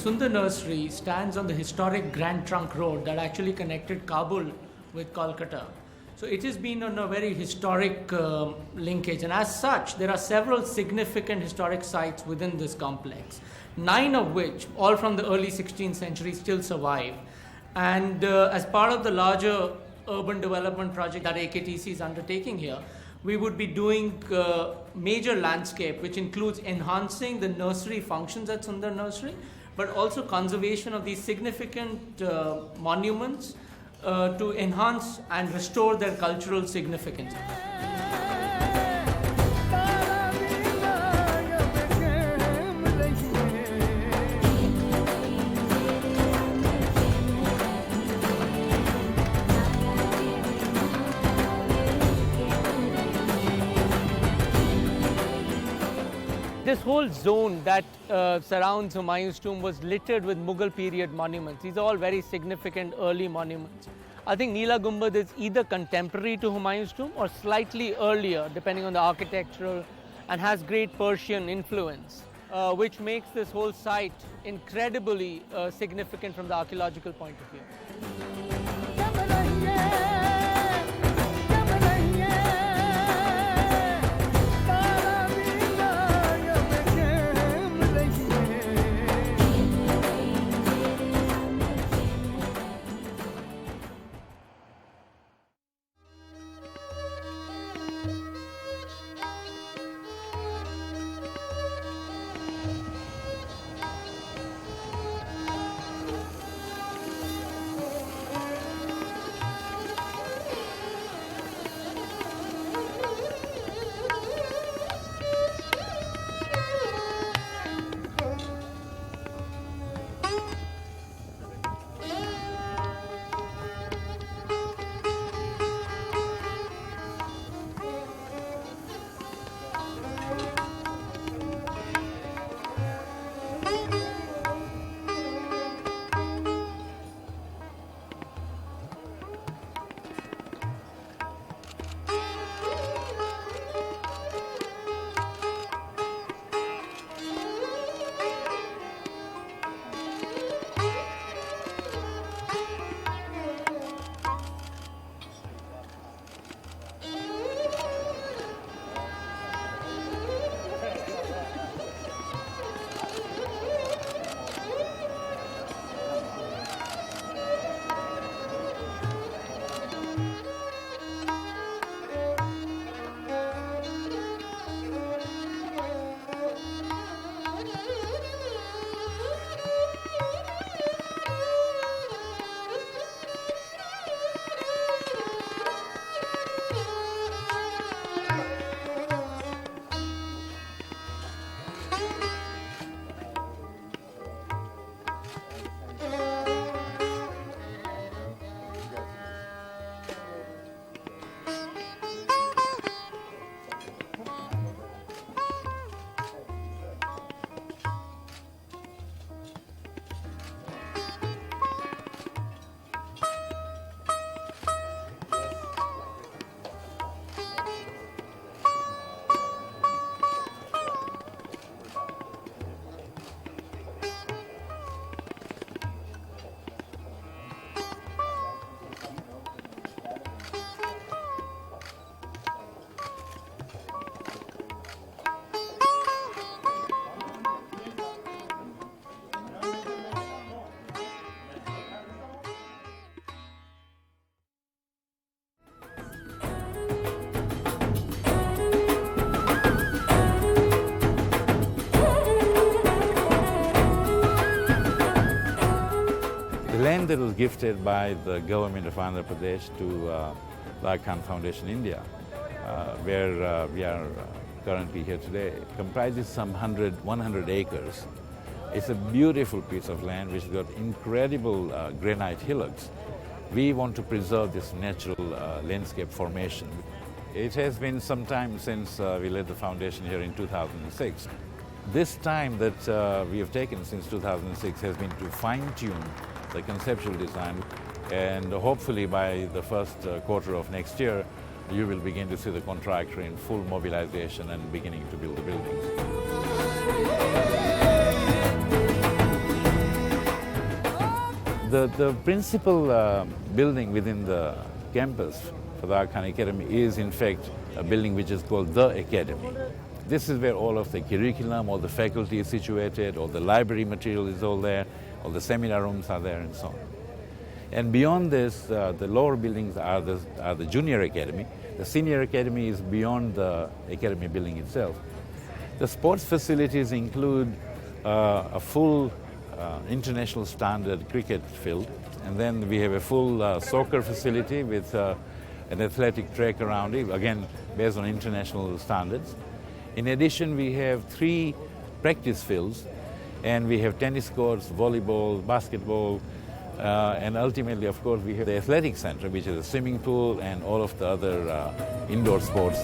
Sundar Nursery stands on the historic Grand Trunk Road that actually connected Kabul with Kolkata. So it has been on a very historic linkage, and as such, there are several significant historic sites within this complex, 9 of which, all from the early 16th century, still survive. And as part of the larger urban development project that AKTC is undertaking here, we would be doing major landscape, which includes enhancing the nursery functions at Sundar Nursery, but also conservation of these significant monuments to enhance and restore their cultural significance. This whole zone that surrounds Humayun's tomb was littered with Mughal period monuments. These are all very significant early monuments. I think Neela Gumbad is either contemporary to Humayun's tomb or slightly earlier, depending on the architectural, and has great Persian influence, which makes this whole site incredibly significant from the archaeological point of view. Land that was gifted by the government of Andhra Pradesh to the Aga Khan Foundation India, where we are currently here today, comprises some 100 acres. It's a beautiful piece of land which has got incredible granite hillocks. We want to preserve this natural landscape formation. It has been some time since we led the foundation here in 2006. This time that we have taken since 2006 has been to fine-tune the conceptual design, and hopefully by the first quarter of next year, you will begin to see the contractor in full mobilization and beginning to build the buildings. The principal building within the campus for the Aga Khan Academy is in fact a building which is called the Academy. This is where all of the curriculum, all the faculty is situated, all the library material is all there, all the seminar rooms are there and so on. And beyond this, the lower buildings are the junior academy. The senior academy is beyond the academy building itself. The sports facilities include a full international standard cricket field, and then we have a full soccer facility with an athletic track around it, again based on international standards. In addition, we have 3 practice fields, and we have tennis courts, volleyball, basketball, and ultimately, of course, we have the athletic center, which is a swimming pool and all of the other indoor sports.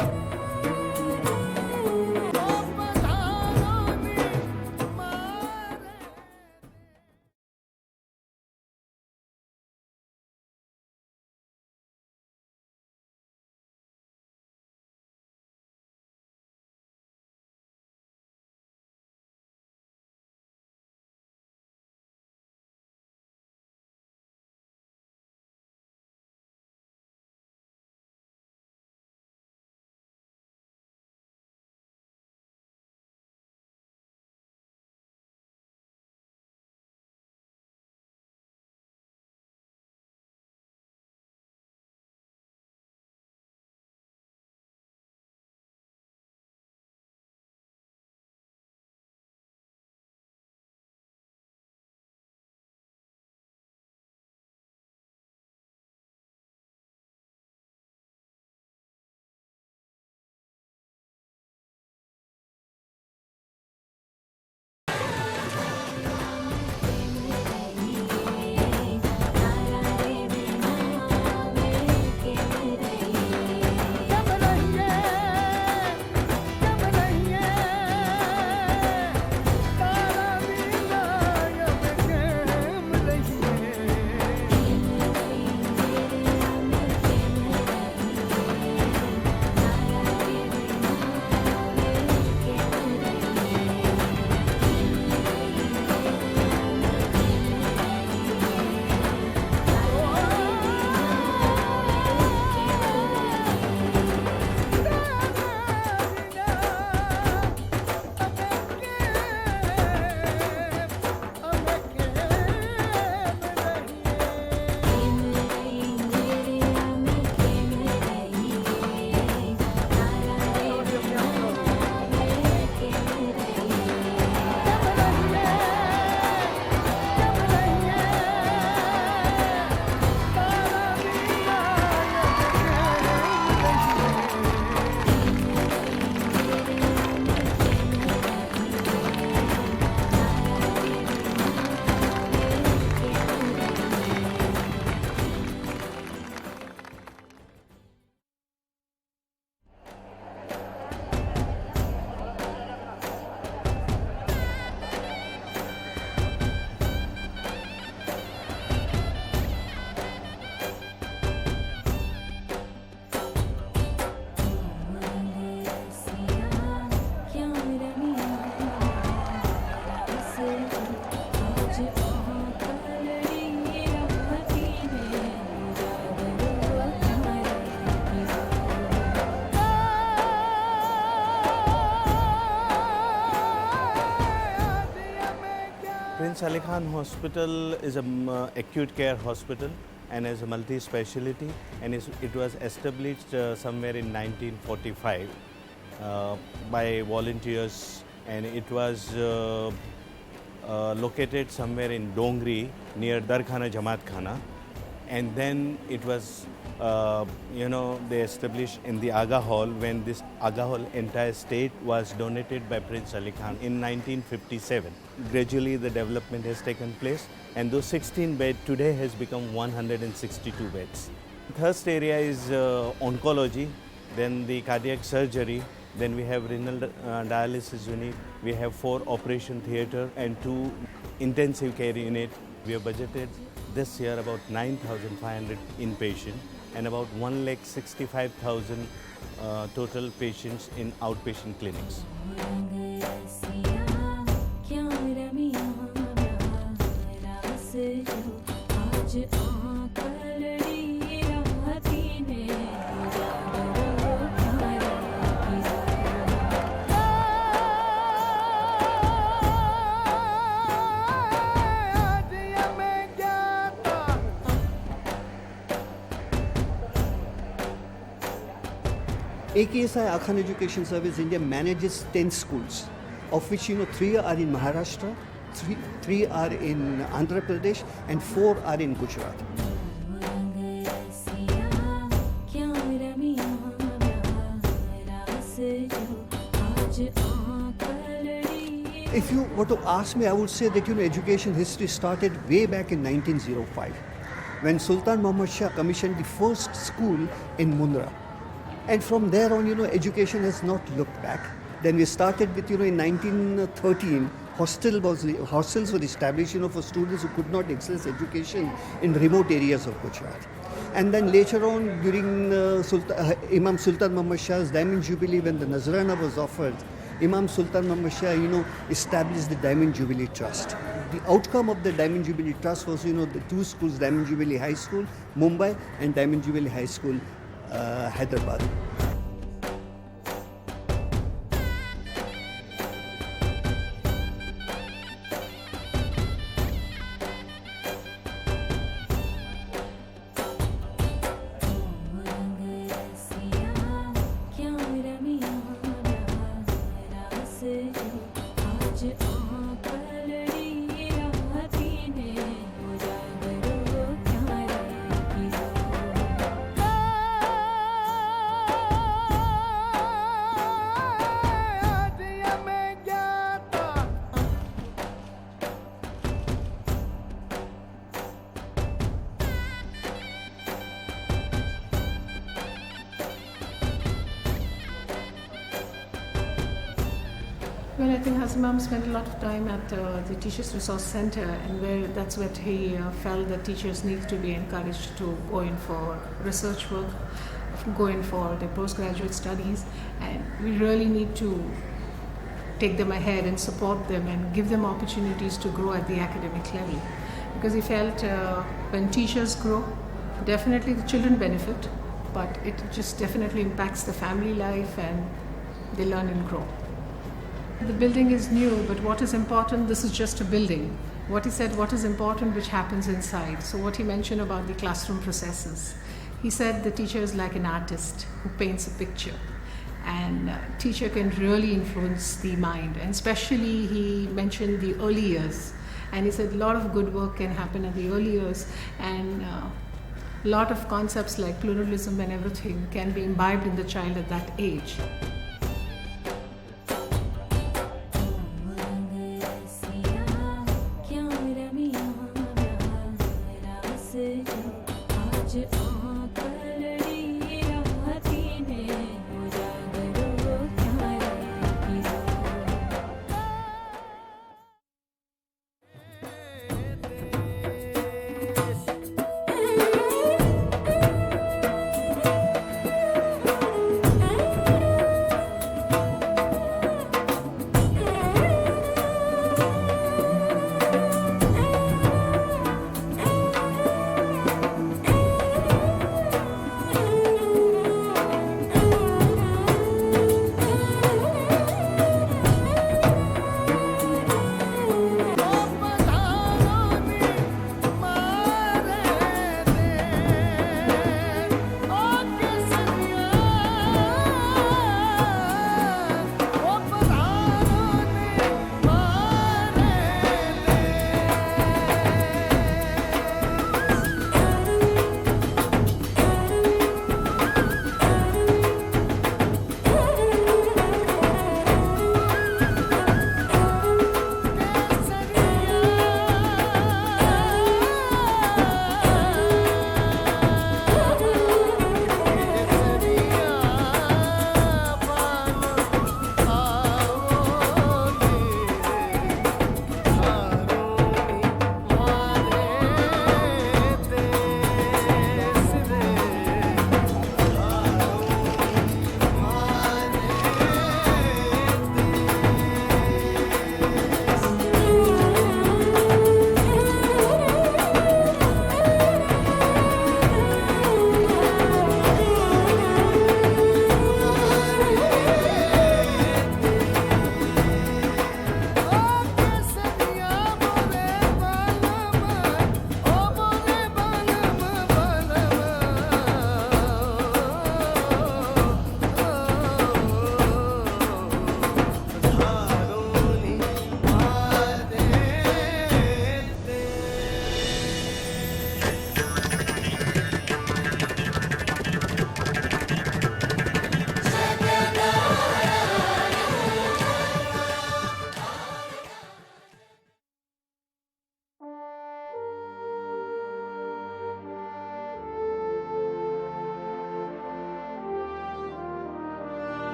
Prince Aly Khan Hospital is an acute care hospital and is a multi-speciality, and it was established somewhere in 1945 by volunteers, and it was located somewhere in Dongri near Darkhana Jamaat Khana, and then it was they established in the Aga Hall when this Aga Hall entire state was donated by Prince Aly Khan in 1957. Gradually the development has taken place, and those 16 beds today has become 162 beds. First area is oncology, then the cardiac surgery, then we have renal dialysis unit, we have 4 operation theatre and 2 intensive care unit. We have budgeted this year about 9,500 inpatient and about 1,65,000 total patients in outpatient clinics. AKSI, Aga Khan Education Service India, manages 10 schools, of which 3 are in Maharashtra, three are in Andhra Pradesh, and 4 are in Gujarat. If you were to ask me, I would say that education history started way back in 1905, when Sultan Muhammad Shah commissioned the first school in Mundra. And from there on, education has not looked back. Then we started with, in 1913, hostels were established, for students who could not access education in remote areas of Gujarat. And then later on, during Imam Sultan Muhammad Shah's Diamond Jubilee, when the Nazrana was offered, Imam Sultan Muhammad Shah, established the Diamond Jubilee Trust. The outcome of the Diamond Jubilee Trust was, the 2 schools, Diamond Jubilee High School, Mumbai, and Diamond Jubilee High School, Hyderabad. Well, I think Hasimam spent a lot of time at the Teachers Resource Center, and that's where he felt that teachers need to be encouraged to go in for research work, go in for their postgraduate studies, and we really need to take them ahead and support them and give them opportunities to grow at the academic level. Because he felt when teachers grow, definitely the children benefit, but it just definitely impacts the family life and they learn and grow. The building is new, but what is important, this is just a building. What he said, what is important, which happens inside. So what he mentioned about the classroom processes. He said the teacher is like an artist who paints a picture. And teacher can really influence the mind. And especially he mentioned the early years. And he said a lot of good work can happen at the early years. And a lot of concepts like pluralism and everything can be imbibed in the child at that age.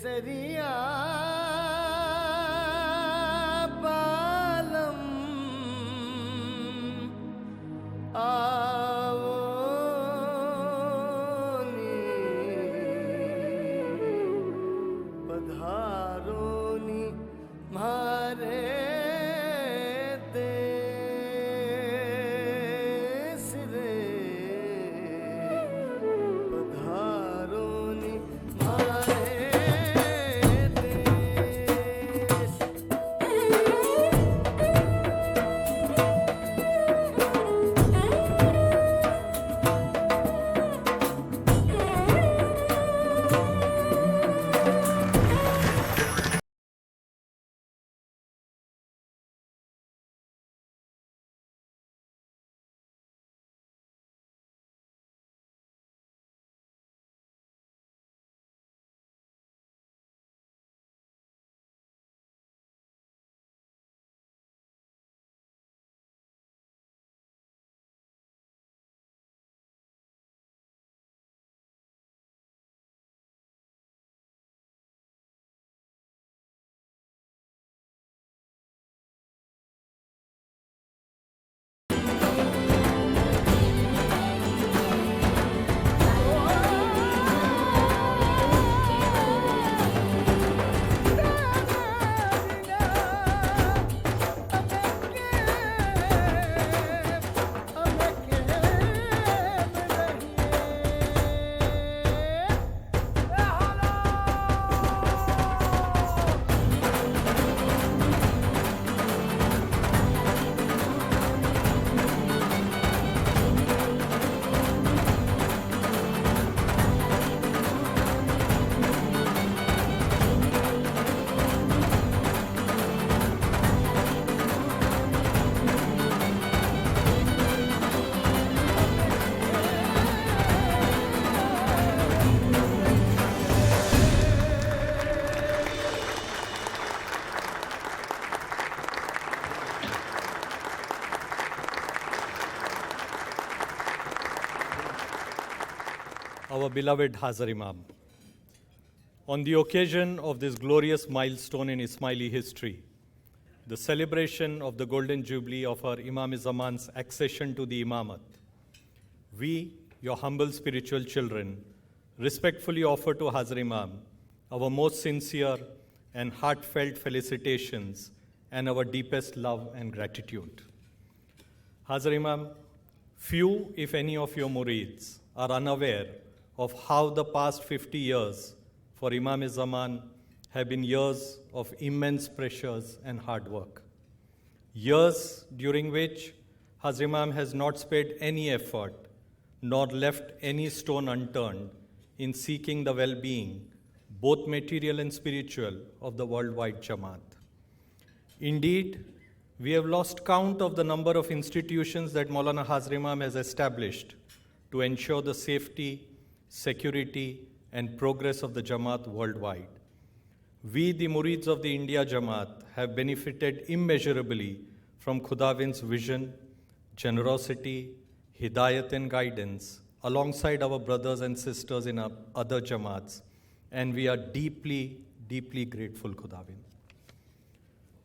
केसरिया बालम आवोनी पधारोनी मारे देश रे पधारोनी मारे देश our beloved Hazar Imam. On the occasion of this glorious milestone in Ismaili history, the celebration of the Golden Jubilee of our Imam-e-Zaman's accession to the Imamat, we, your humble spiritual children, respectfully offer to Hazar Imam our most sincere and heartfelt felicitations and our deepest love and gratitude. Hazar Imam, few, if any, of your murids are unaware of how the past 50 years for Imam-e-Zaman have been years of immense pressures and hard work. Years during which Hazar Imam has not spared any effort nor left any stone unturned in seeking the well-being, both material and spiritual, of the worldwide Jamaat. Indeed, we have lost count of the number of institutions that Mawlana Hazar Imam has established to ensure the safety, security, and progress of the Jamaat worldwide. We, the Murids of the India Jamaat, have benefited immeasurably from Khudawind's vision, generosity, hidayat and guidance, alongside our brothers and sisters in our other Jamaats, and we are deeply, deeply grateful, Khudawind.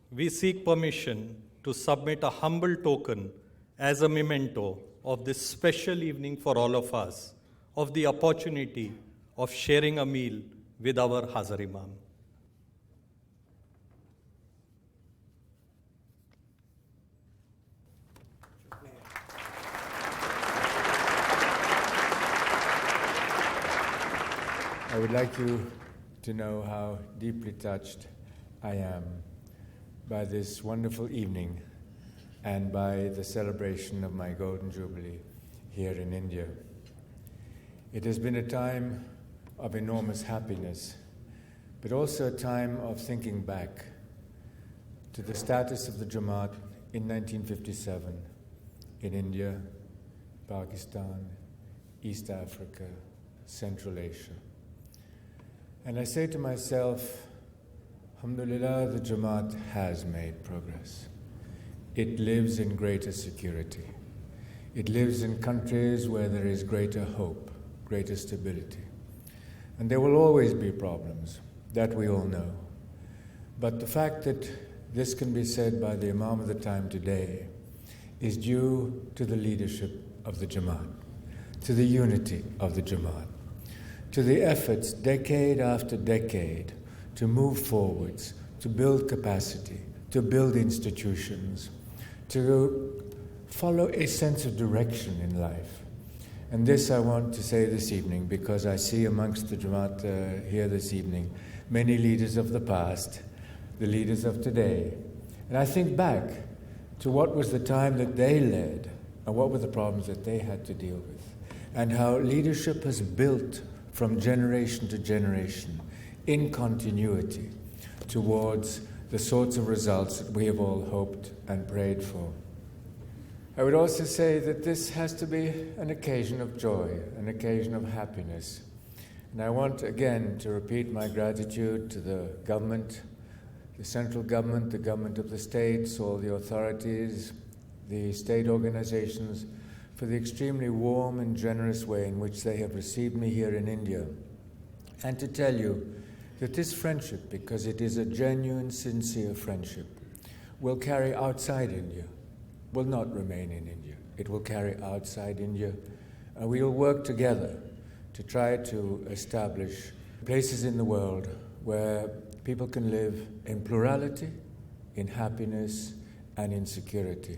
We seek permission to submit a humble token as a memento of this special evening for all of us, of the opportunity of sharing a meal with our Hazar Imam. I would like you to know how deeply touched I am by this wonderful evening and by the celebration of my Golden Jubilee here in India. It has been a time of enormous happiness, but also a time of thinking back to the status of the Jamaat in 1957 in India, Pakistan, East Africa, Central Asia. And I say to myself, alhamdulillah, the Jamaat has made progress. It lives in greater security. It lives in countries where there is greater hope, greater stability. And there will always be problems. that we all know. But the fact that this can be said by the Imam of the time today is due to the leadership of the Jamaat, to the unity of the Jamaat, to the efforts decade after decade to move forwards, to build capacity, to build institutions, to follow a sense of direction in life. And this I want to say this evening because I see amongst the Jamaat here this evening many leaders of the past, the leaders of today. And I think back to what was the time that they led and what were the problems that they had to deal with, and how leadership has built from generation to generation in continuity towards the sorts of results that we have all hoped and prayed for. I would also say that this has to be an occasion of joy, an occasion of happiness. And I want again to repeat my gratitude to the government, the central government, the government of the states, all the authorities, the state organizations, for the extremely warm and generous way in which they have received me here in India. And to tell you that this friendship, because it is a genuine, sincere friendship, will carry outside India, will not remain in India. It will carry outside India. And we will work together to try to establish places in the world where people can live in plurality, in happiness, and in security.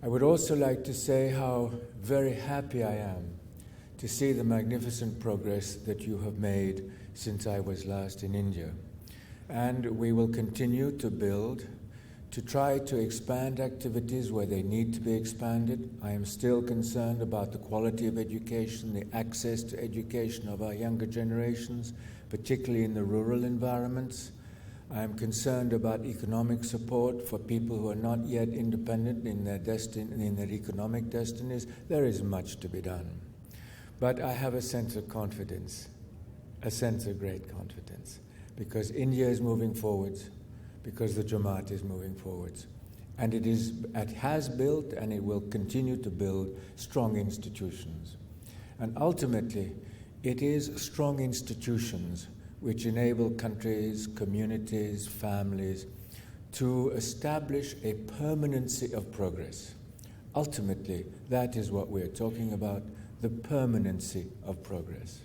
I would also like to say how very happy I am to see the magnificent progress that you have made since I was last in India. And we will continue to build, to try to expand activities where they need to be expanded. I am still concerned about the quality of education, the access to education of our younger generations, particularly in the rural environments. I am concerned about economic support for people who are not yet independent in their economic destinies. There is much to be done. But I have a sense of confidence, a sense of great confidence, because India is moving forwards, because the Jamaat is moving forwards. And it has built and it will continue to build strong institutions. And ultimately, it is strong institutions which enable countries, communities, families to establish a permanency of progress. Ultimately, that is what we're talking about, the permanency of progress.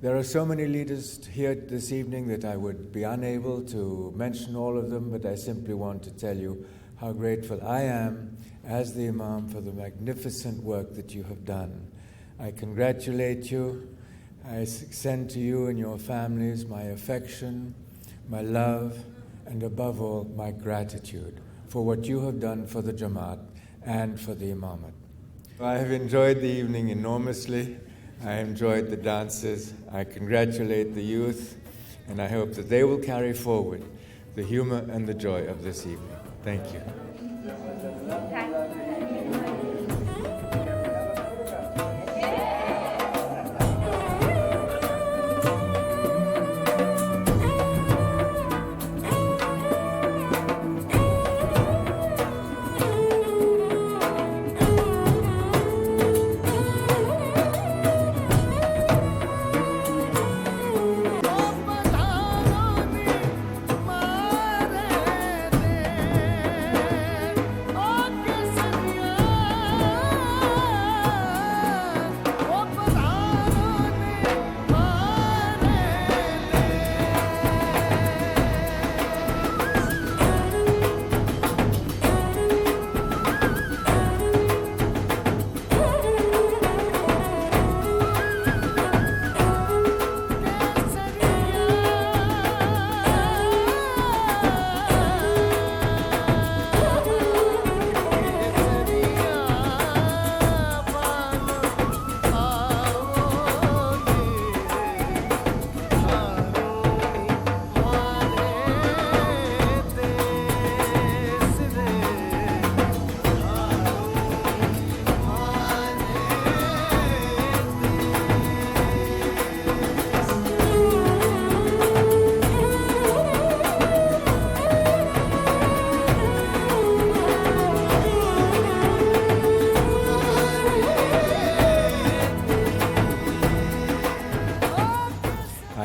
There are so many leaders here this evening that I would be unable to mention all of them, but I simply want to tell you how grateful I am as the Imam for the magnificent work that you have done. I congratulate you. I send to you and your families my affection, my love, and above all, my gratitude for what you have done for the Jamaat and for the Imamate. I have enjoyed the evening enormously. I enjoyed the dances. I congratulate the youth, and I hope that they will carry forward the humor and the joy of this evening. Thank you.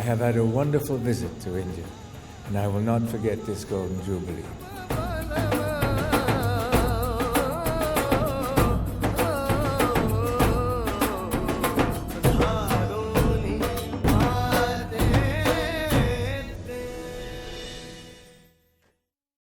I have had a wonderful visit to India, and I will not forget this Golden Jubilee.